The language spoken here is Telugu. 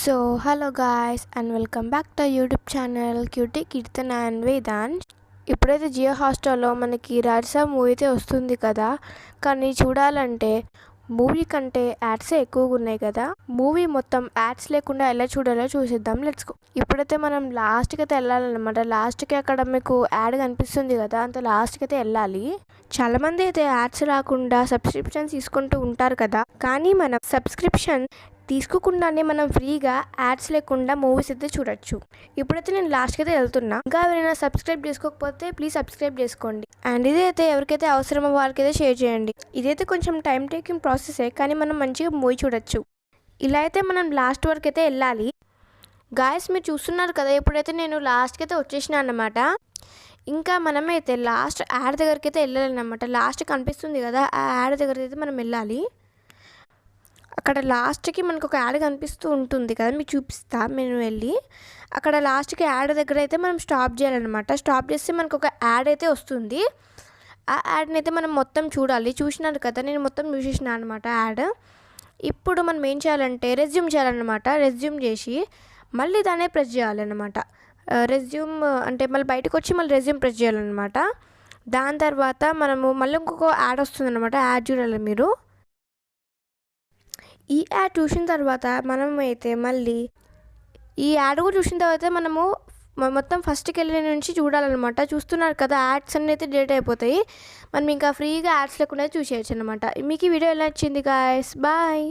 So hello guys and welcome back to YouTube channel cutie Keerthana and Vedant. ఇప్పుడైతే జియో హాట్‌స్టార్‌లో మనకి రాజసా మూవీ అయితే వస్తుంది కదా, కానీ చూడాలంటే మూవీ కంటే యాడ్సే ఎక్కువగా ఉన్నాయి కదా. మూవీ మొత్తం యాడ్స్ లేకుండా ఎలా చూడాలో చూసేద్దాం, లెట్స్ గో. ఇప్పుడైతే మనం లాస్ట్కి అయితే వెళ్ళాలన్నమాట. లాస్ట్కి అక్కడ మీకు యాడ్ కనిపిస్తుంది కదా, అంత లాస్ట్కి అయితే వెళ్ళాలి. చాలామంది అయితే యాడ్స్ రాకుండా సబ్స్క్రిప్షన్ తీసుకుంటూ ఉంటారు కదా, కానీ మనం సబ్స్క్రిప్షన్ తీసుకోకుండానే మనం ఫ్రీగా యాడ్స్ లేకుండా మూవీస్ అయితే చూడొచ్చు. ఇప్పుడైతే నేను లాస్ట్కి అయితే వెళ్తున్నా. ఇంకా ఎవరైనా సబ్స్క్రైబ్ చేసుకోకపోతే ప్లీజ్ సబ్స్క్రైబ్ చేసుకోండి. అండ్ ఇదైతే ఎవరికైతే అవసరమో వాళ్ళకైతే షేర్ చేయండి. ఇదైతే కొంచెం టైం టేకింగ్ ప్రాసెసే, కానీ మనం మంచిగా మూవీ చూడొచ్చు. ఇలా అయితే మనం లాస్ట్ వరకు అయితే వెళ్ళాలి. గాయస్ మీరు చూస్తున్నారు కదా, ఇప్పుడైతే నేను లాస్ట్కి అయితే వచ్చేసిన అన్నమాట. ఇంకా మనమైతే లాస్ట్ యాడ్ దగ్గరికి అయితే వెళ్ళాలన్నమాట. లాస్ట్ కనిపిస్తుంది కదా, ఆ యాడ్ దగ్గరికి అయితే మనం వెళ్ళాలి. అక్కడ లాస్ట్కి మనకు ఒక యాడ్ కనిపిస్తూ ఉంటుంది కదా, మీకు చూపిస్తా. నేను వెళ్ళి అక్కడ లాస్ట్కి యాడ్ దగ్గర అయితే మనం స్టాప్ చేయాలన్నమాట. స్టాప్ చేస్తే మనకు ఒక యాడ్ అయితే వస్తుంది. ఆ యాడ్ని అయితే మనం మొత్తం చూడాలి. చూసినారు కదా, నేను మొత్తం చూసేసిన అనమాట యాడ్. ఇప్పుడు మనం ఏం చేయాలంటే రెజ్యూమ్ చేయాలన్నమాట. రెజ్యూమ్ చేసి మళ్ళీ దాన్నే ప్రెస్ చేయాలన్నమాట. రెజ్యూమ్ అంటే మళ్ళీ బయటకు వచ్చి మళ్ళీ రెజ్యూమ్ ప్రెస్ చేయాలన్నమాట. దాని తర్వాత మనము మళ్ళీ ఇంకొక యాడ్ వస్తుందన్నమాట. యాడ్ చూడాలి మీరు. ఈ యాడ్ చూసిన తర్వాత మనం అయితే మళ్ళీ ఈ యాడ్ కూడా చూసిన తర్వాత మనము మొత్తం ఫస్ట్కి వెళ్ళిన నుంచి చూడాలన్నమాట. చూస్తున్నారు కదా, యాడ్స్ అన్నీ అయితే డిలీట్ అయిపోతాయి. మనం ఇంకా ఫ్రీగా యాడ్స్ లేకుండా చూసేయచ్చు అనమాట. మీకు ఈ వీడియో ఎలా నచ్చింది గాయస్? బాయ్.